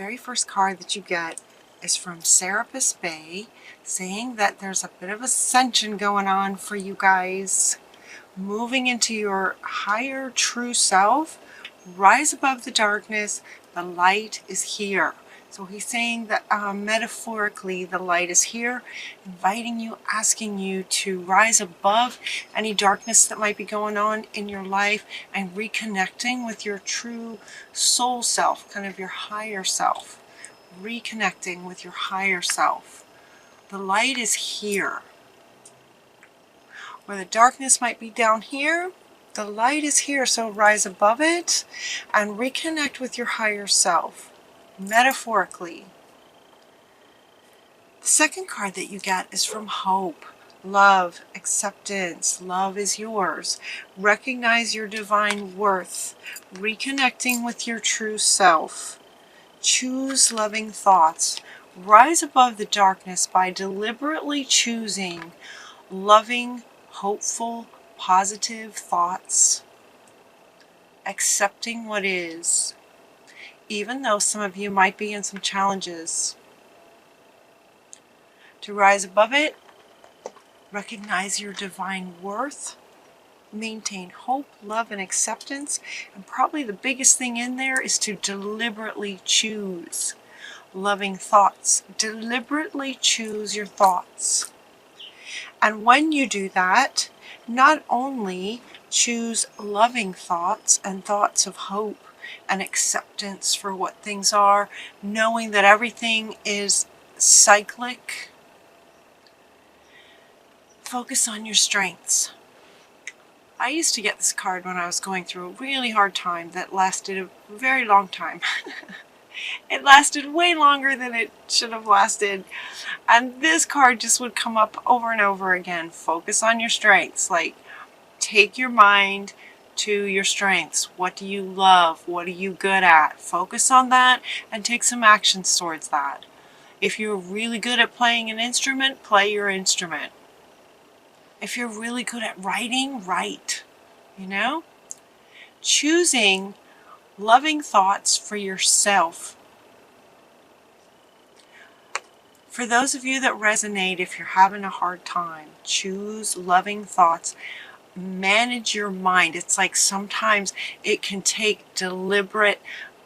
very first card that you get is from Serapis Bay, saying that there's a bit of ascension going on for you guys. Moving into your higher true self, rise above the darkness, the light is here. So he's saying that metaphorically the light is here, inviting you, asking you to rise above any darkness that might be going on in your life and reconnecting with your true soul self, kind of your higher self. Reconnecting with your higher self. The light is here. Where the darkness might be down here, the light is here, so rise above it and reconnect with your higher self, metaphorically. The second card that you get is from Hope. Love, acceptance, love is yours. Recognize your divine worth, reconnecting with your true self. Choose loving thoughts. Rise above the darkness by deliberately choosing loving, hopeful, positive thoughts, accepting what is, even though some of you might be in some challenges. To rise above it, recognize your divine worth, maintain hope, love, and acceptance, and probably the biggest thing in there is to deliberately choose loving thoughts. Deliberately choose your thoughts. And when you do that, not only choose loving thoughts and thoughts of hope and acceptance for what things are, knowing that everything is cyclic, focus on your strengths. I used to get this card when I was going through a really hard time that lasted a very long time. It lasted way longer than it should have lasted. And this card just would come up over and over again. Focus on your strengths. Like, take your mind to your strengths. What do you love? What are you good at? Focus on that and take some actions towards that. If you're really good at playing an instrument, play your instrument. If you're really good at writing, write. You know? Choosing loving thoughts for yourself. For those of you that resonate, if you're having a hard time, choose loving thoughts. Manage your mind. It's like sometimes it can take deliberate,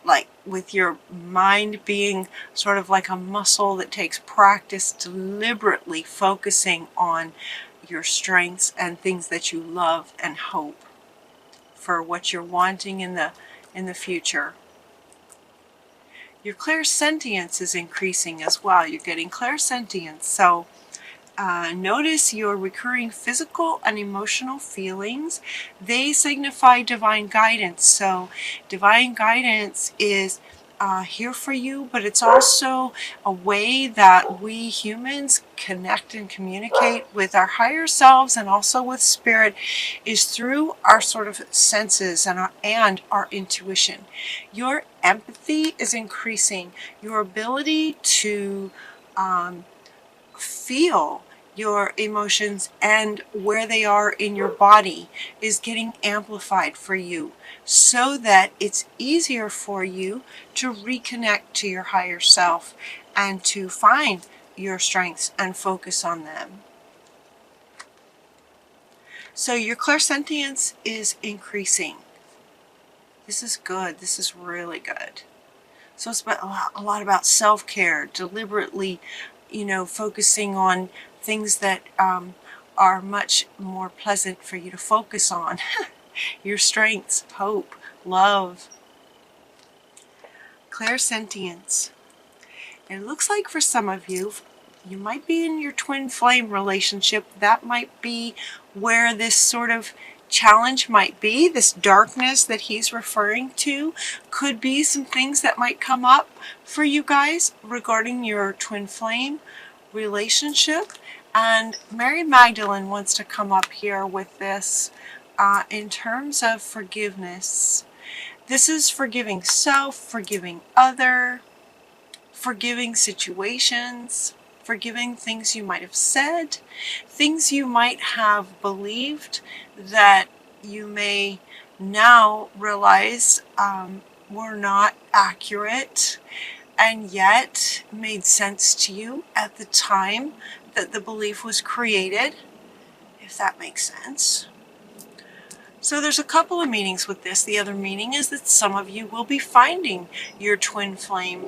like with your mind being sort of like a muscle that takes practice, deliberately focusing on your strengths and things that you love and hope for what you're wanting in the future. Your clairsentience is increasing as well. You're getting clairsentience. So notice your recurring physical and emotional feelings. They signify divine guidance. So divine guidance is here for you, but it's also a way that we humans connect and communicate with our higher selves and also with spirit is through our sort of senses and our intuition. Your empathy is increasing. Your ability to feel your emotions and where they are in your body is getting amplified for you so that it's easier for you to reconnect to your higher self and to find your strengths and focus on them. So your clairsentience is increasing. This is good. This is really good. So it's a lot about self-care, deliberately, focusing on things that are much more pleasant for you to focus on. Your strengths, hope, love. Clairsentience. It looks like for some of you, you might be in your twin flame relationship. That might be where this sort of challenge might be. This darkness that he's referring to could be some things that might come up for you guys regarding your twin flame relationship. And Mary Magdalene wants to come up here with this in terms of forgiveness. This is forgiving self, forgiving other, forgiving situations, forgiving things you might have said, things you might have believed that you may now realize were not accurate. and yet made sense to you at the time that the belief was created, if that makes sense. So there's a couple of meanings with this. The other meaning is that some of you will be finding your twin flame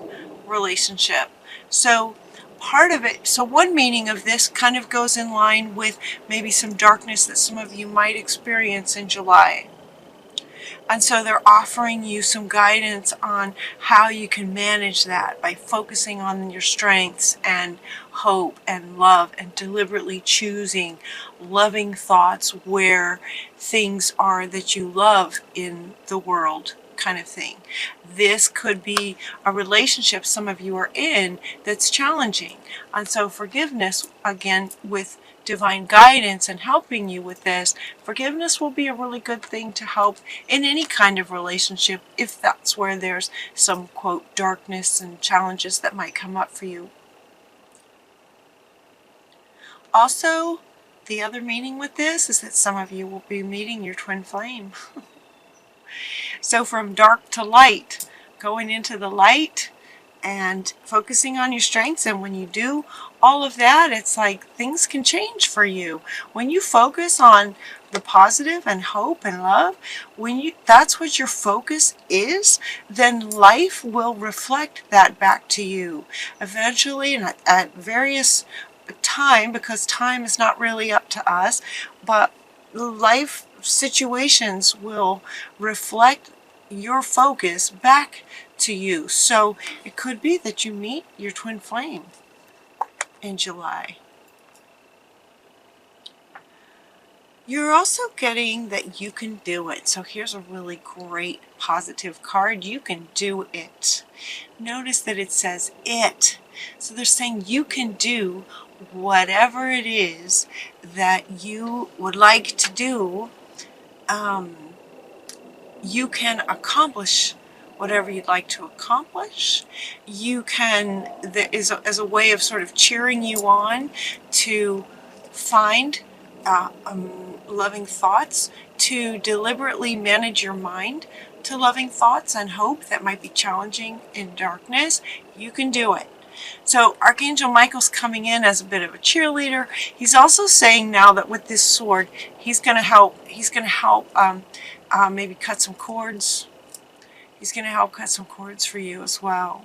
relationship. So part of it, so one meaning of this kind of goes in line with maybe some darkness that some of you might experience in July. And so they're offering you some guidance on how you can manage that by focusing on your strengths and hope and love and deliberately choosing loving thoughts where things are that you love in the world, kind of thing. This could be a relationship some of you are in that's challenging. And so forgiveness, again, with divine guidance and helping you with this, forgiveness will be a really good thing to help in any kind of relationship if that's where there's some, quote, darkness and challenges that might come up for you. Also, the other meaning with this is that some of you will be meeting your twin flame. So from dark to light, going into the light and focusing on your strengths, and when you do all of that, it's like things can change for you. When you focus on the positive and hope and love, that's what your focus is, then life will reflect that back to you. Eventually, and at various time, because time is not really up to us, but life situations will reflect your focus back to you. So it could be that you meet your twin flame in July. You're also getting that you can do it. So here's a really great positive card. You can do it. Notice that it says it. So they're saying you can do whatever it is that you would like to do. You can accomplish whatever you'd like to accomplish. You can, as a way of sort of cheering you on to find loving thoughts, to deliberately manage your mind to loving thoughts and hope that might be challenging in darkness. You can do it. So Archangel Michael's coming in as a bit of a cheerleader. He's also saying now that with this sword, he's going to help. He's going to help maybe cut some cords. He's going to help cut some cords for you as well.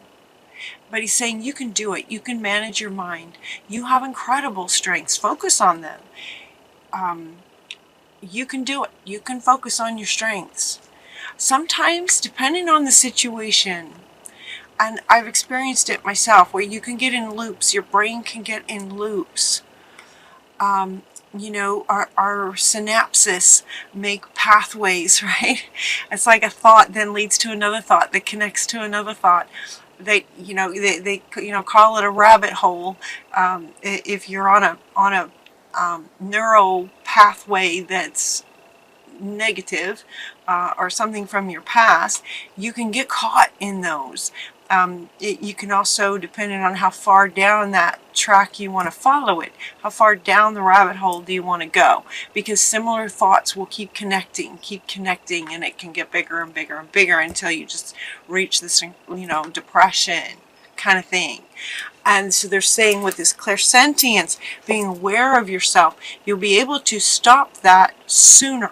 But he's saying you can do it. You can manage your mind. You have incredible strengths. Focus on them. You can do it. You can focus on your strengths. Sometimes, depending on the situation, and I've experienced it myself, where you can get in loops. Your brain can get in loops. You know, our synapses make pathways, right? It's like a thought then leads to another thought that connects to another thought. They call it a rabbit hole. If you're on a neural pathway that's negative or something from your past, you can get caught in those. You can also, depending on how far down that track you want to follow it, how far down the rabbit hole do you want to go, because similar thoughts will keep connecting, and it can get bigger and bigger and bigger until you just reach this, depression kind of thing. And so they're saying with this clairsentience, being aware of yourself, you'll be able to stop that sooner.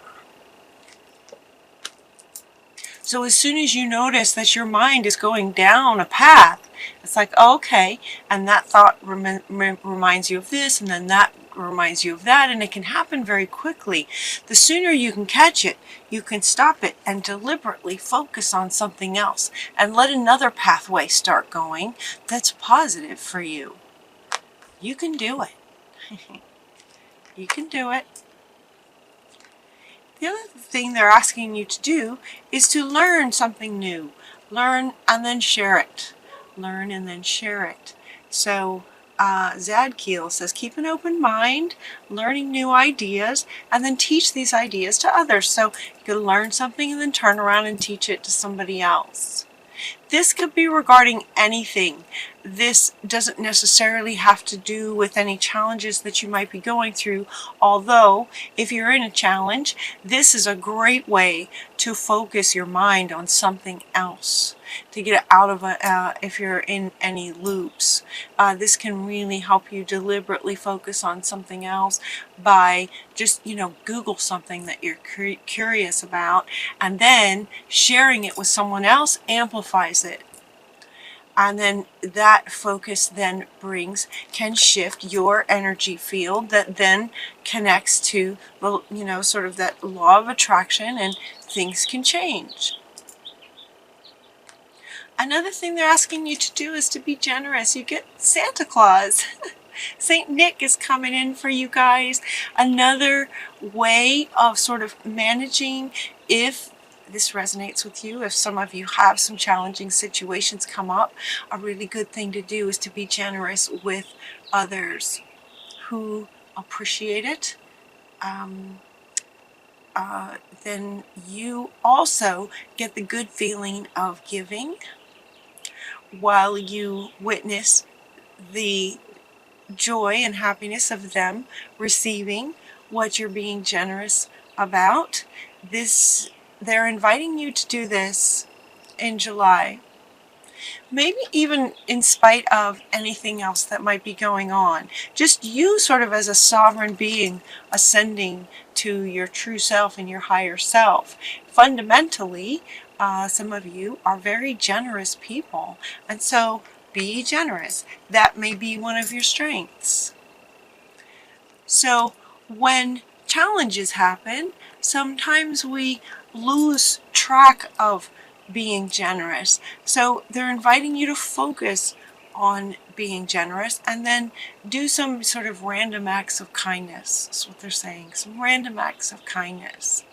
So as soon as you notice that your mind is going down a path, it's like, oh, okay, and that thought reminds you of this, and then that reminds you of that, and it can happen very quickly. The sooner you can catch it, you can stop it and deliberately focus on something else and let another pathway start going that's positive for you. You can do it. You can do it. The other thing they're asking you to do is to learn something new. Learn and then share it. Learn and then share it. So Zadkiel says, keep an open mind, learning new ideas, and then teach these ideas to others. So you can learn something and then turn around and teach it to somebody else. This could be regarding anything. This doesn't necessarily have to do with any challenges that you might be going through, although if you're in a challenge, this is a great way to focus your mind on something else, to get out of if you're in any loops. This can really help you deliberately focus on something else by just, Google something that you're curious about, and then sharing it with someone else amplifies it. And then that focus then can shift your energy field that then connects to the, sort of that law of attraction, and things can change. Another thing they're asking you to do is to be generous. You get Santa Claus. St. Nick is coming in for you guys. Another way of sort of managing, if this resonates with you, if some of you have some challenging situations come up, a really good thing to do is to be generous with others who appreciate it. Then you also get the good feeling of giving while you witness the joy and happiness of them receiving what you're being generous about. They're inviting you to do this in July. Maybe even in spite of anything else that might be going on. Just you sort of as a sovereign being ascending to your true self and your higher self. Fundamentally, some of you are very generous people, and so be generous. That may be one of your strengths. So when challenges happen, sometimes we lose track of being generous. So they're inviting you to focus on being generous, and then do some sort of random acts of kindness. That's what they're saying, some random acts of kindness.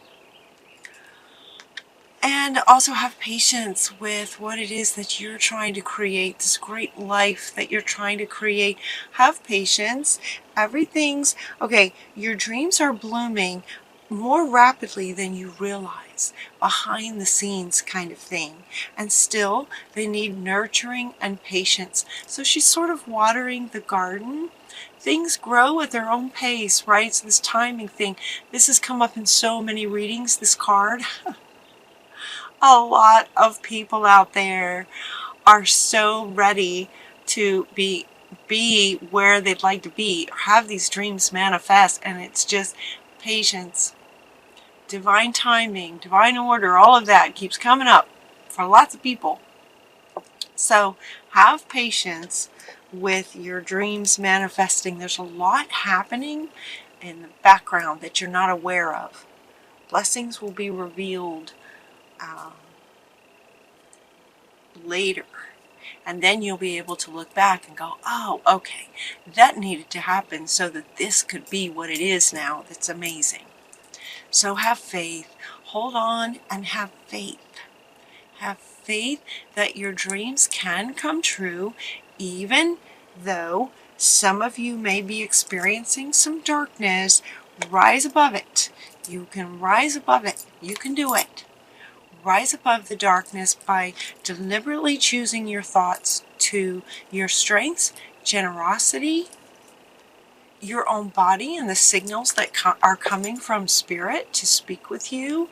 And also have patience with what it is that you're trying to create, this great life that you're trying to create. Have patience. Everything's okay. Your dreams are blooming more rapidly than you realize, behind the scenes kind of thing. And still, they need nurturing and patience. So she's sort of watering the garden. Things grow at their own pace, right? So this timing thing, this has come up in so many readings, this card. A lot of people out there are so ready to be where they'd like to be, or have these dreams manifest, and it's just patience, divine timing, divine order, all of that keeps coming up for lots of people. So have patience with your dreams manifesting. There's a lot happening in the background that you're not aware of. Blessings will be revealed later, and then you'll be able to look back and go, oh, okay, that needed to happen so that this could be what it is now. That's amazing. So have faith, hold on, and have faith. Have faith that your dreams can come true, even though some of you may be experiencing some darkness. Rise above it. You can rise above it. You can do it. Rise above the darkness by deliberately choosing your thoughts to your strengths, generosity, your own body, and the signals that are coming from spirit to speak with you,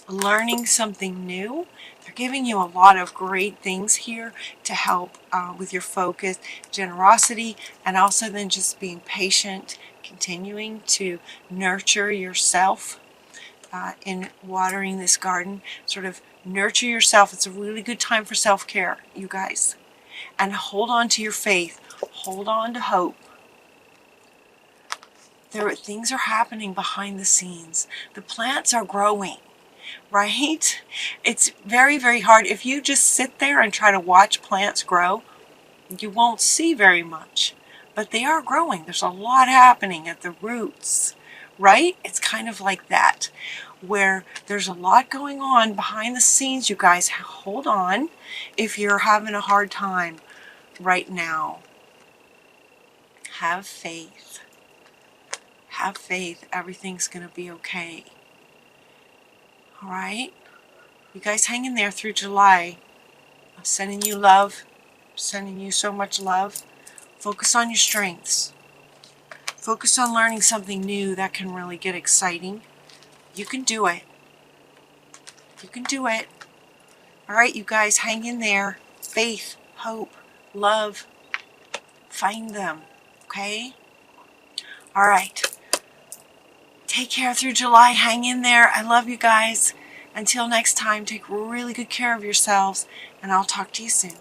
learning something new. They're giving you a lot of great things here to help with your focus, generosity, and also then just being patient, continuing to nurture yourself. In watering this garden, sort of nurture yourself. It's a really good time for self-care, you guys. And hold on to your faith. Hold on to hope. Things are happening behind the scenes. The plants are growing, right? It's very, very hard. If you just sit there and try to watch plants grow, you won't see very much. But they are growing. There's a lot happening at the roots, right? It's kind of like that, where there's a lot going on behind the scenes. You guys, hold on if you're having a hard time right now. Have faith. Have faith. Everything's going to be okay. All right? You guys hang in there through July. Sending you love. Sending you so much love. Focus on your strengths. Focus on learning something new that can really get exciting. You can do it. You can do it. All right, you guys, hang in there. Faith, hope, love. Find them. Okay? All right. Take care through July. Hang in there. I love you guys. Until next time, take really good care of yourselves, and I'll talk to you soon.